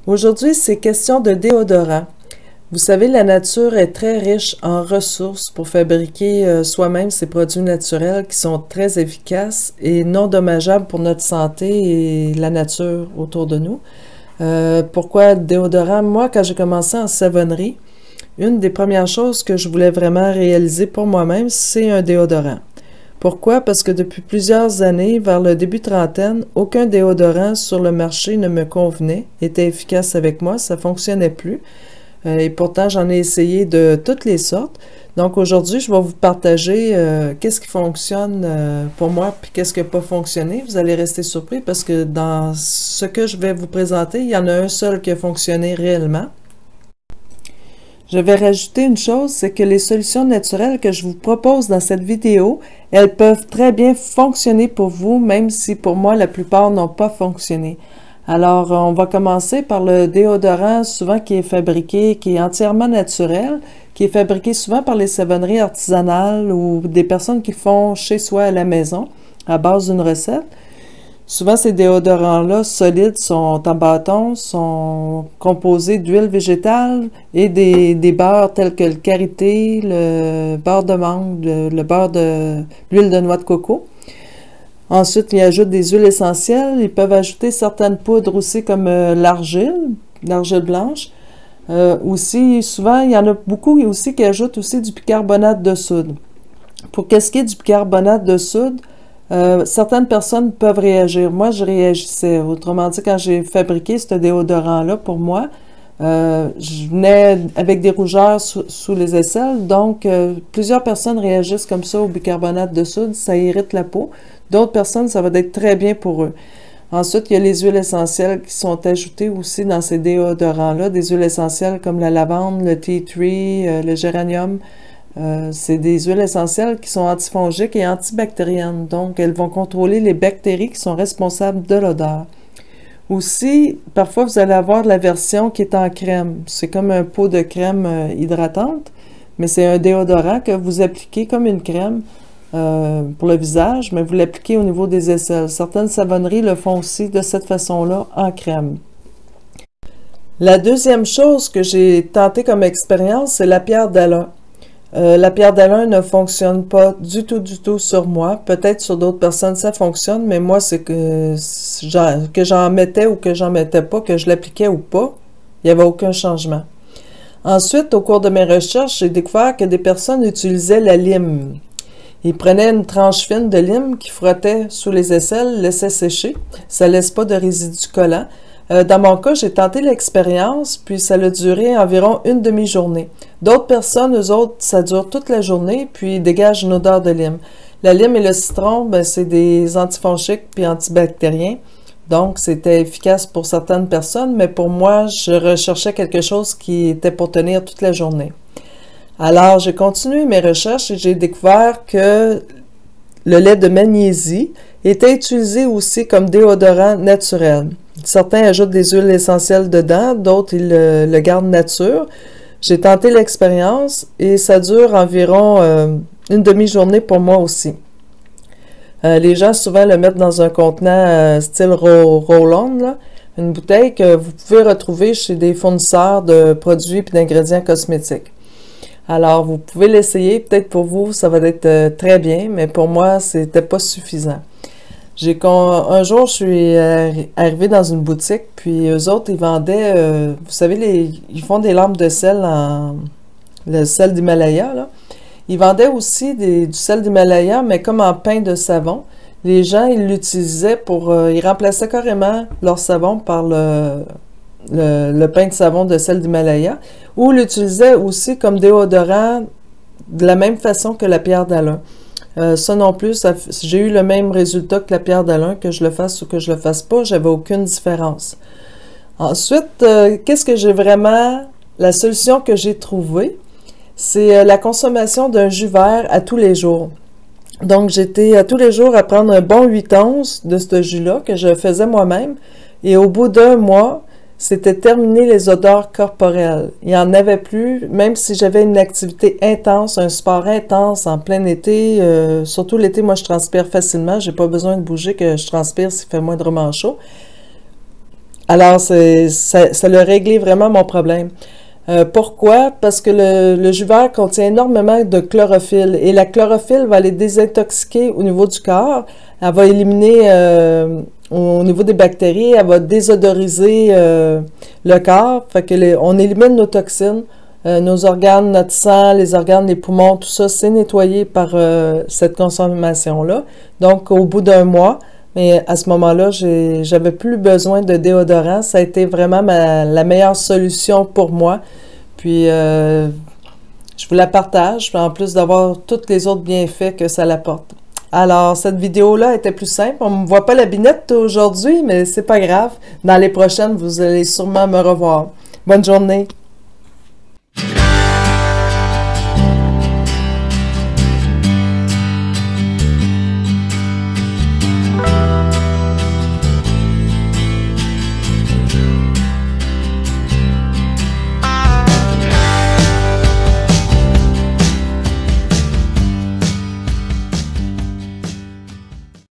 Aujourd'hui, c'est question de déodorant. Vous savez, la nature est très riche en ressources pour fabriquer soi-même ces produits naturels qui sont très efficaces et non dommageables pour notre santé et la nature autour de nous. Pourquoi le déodorant? Moi, quand j'ai commencé en savonnerie, une des premières choses que je voulais vraiment réaliser pour moi-même, c'est un déodorant. Pourquoi? Parce que depuis plusieurs années, vers le début trentaine, aucun déodorant sur le marché ne me convenait, était efficace avec moi, ça fonctionnait plus. Et pourtant, j'en ai essayé de toutes les sortes. Donc aujourd'hui, je vais vous partager qu'est-ce qui fonctionne pour moi, puis qu'est-ce qui n'a pas fonctionné. Vous allez rester surpris parce que dans ce que je vais vous présenter, il y en a un seul qui a fonctionné réellement. Je vais rajouter une chose, c'est que les solutions naturelles que je vous propose dans cette vidéo, elles peuvent très bien fonctionner pour vous, même si pour moi, la plupart n'ont pas fonctionné. Alors, on va commencer par le déodorant, souvent qui est fabriqué, qui est entièrement naturel, qui est fabriqué souvent par les savonneries artisanales ou des personnes qui le font chez soi à la maison, à base d'une recette. Souvent, ces déodorants-là solides sont en bâton, sont composés d'huile végétale et des beurres tels que le karité, le beurre de mangue, le beurre de l'huile de noix de coco. Ensuite, ils ajoutent des huiles essentielles. Ils peuvent ajouter certaines poudres aussi comme l'argile blanche. Aussi, souvent, il y en a beaucoup aussi qui ajoutent aussi du bicarbonate de soude. Pour qu'est-ce qui est du bicarbonate de soude, certaines personnes peuvent réagir. Moi, je réagissais. Autrement dit, quand j'ai fabriqué ce déodorant-là, pour moi, je venais avec des rougeurs sous les aisselles. Donc, plusieurs personnes réagissent comme ça au bicarbonate de soude. Ça irrite la peau. D'autres personnes, ça va être très bien pour eux. Ensuite, il y a les huiles essentielles qui sont ajoutées aussi dans ces déodorants-là. Des huiles essentielles comme la lavande, le tea tree, le géranium. C'est des huiles essentielles qui sont antifongiques et antibactériennes. Donc, elles vont contrôler les bactéries qui sont responsables de l'odeur. Aussi, parfois, vous allez avoir la version qui est en crème. C'est comme un pot de crème hydratante, mais c'est un déodorant que vous appliquez comme une crème pour le visage, mais vous l'appliquez au niveau des aisselles. Certaines savonneries le font aussi de cette façon-là, en crème. La deuxième chose que j'ai tenté comme expérience, c'est la pierre d'Alain. La pierre d'Alain ne fonctionne pas du tout sur moi. Peut-être sur d'autres personnes ça fonctionne, mais moi c'est que j'en mettais ou que j'en mettais pas, que je l'appliquais ou pas, il n'y avait aucun changement. Ensuite, au cours de mes recherches, j'ai découvert que des personnes utilisaient la lime. Ils prenaient une tranche fine de lime qu'ils frottaient sous les aisselles, laissaient sécher. Ça laisse pas de résidus collants. Dans mon cas, j'ai tenté l'expérience, puis ça a duré environ une demi-journée. D'autres personnes, eux autres, ça dure toute la journée, puis ils dégagent une odeur de lime. La lime et le citron, ben, c'est des antifongiques puis antibactériens. Donc, c'était efficace pour certaines personnes, mais pour moi, je recherchais quelque chose qui était pour tenir toute la journée. Alors, j'ai continué mes recherches et j'ai découvert que le lait de magnésie était utilisé aussi comme déodorant naturel. Certains ajoutent des huiles essentielles dedans, d'autres ils le gardent nature. J'ai tenté l'expérience et ça dure environ une demi-journée pour moi aussi. Les gens souvent le mettent dans un contenant style roll-on, là, une bouteille que vous pouvez retrouver chez des fournisseurs de produits et d'ingrédients cosmétiques. Alors, vous pouvez l'essayer, peut-être pour vous, ça va être très bien, mais pour moi, c'était pas suffisant. Un jour, je suis arrivée dans une boutique, puis eux autres, ils vendaient, vous savez, ils font des lampes de sel le sel d'Himalaya, là. Ils vendaient aussi du sel d'Himalaya, mais comme en pain de savon. Les gens, ils l'utilisaient ils remplaçaient carrément leur savon par le pain de savon de sel d'Himalaya, ou l'utilisaient aussi comme déodorant de la même façon que la pierre d'Alain. Ça non plus, j'ai eu le même résultat que la pierre d'Alain, que je le fasse ou que je le fasse pas, j'avais aucune différence. Ensuite, qu'est-ce que la solution que j'ai trouvée, c'est la consommation d'un jus vert à tous les jours. Donc, j'étais à tous les jours à prendre un bon 8 onces de ce jus-là, que je faisais moi-même, et au bout d'un mois, c'était terminer les odeurs corporelles. Il n'y en avait plus, même si j'avais une activité intense, un sport intense en plein été. Surtout l'été, moi, je transpire facilement. J'ai pas besoin de bouger que je transpire s'il fait moindrement chaud. Alors, ça a réglé vraiment mon problème. Pourquoi? Parce que le jus vert contient énormément de chlorophylle et la chlorophylle va aller désintoxiquer au niveau du corps. Elle va éliminer au niveau des bactéries, elle va désodoriser le corps. Fait que on élimine nos toxines, nos organes, notre sang, les organes, les poumons, tout ça, c'est nettoyé par cette consommation-là. Donc, au bout d'un mois, mais à ce moment-là, j'avais plus besoin de déodorant. Ça a été vraiment la meilleure solution pour moi. Puis, je vous la partage, en plus d'avoir tous les autres bienfaits que ça l'apporte. Alors, cette vidéo-là était plus simple. On ne me voit pas la binette aujourd'hui, mais c'est pas grave. Dans les prochaines, vous allez sûrement me revoir. Bonne journée!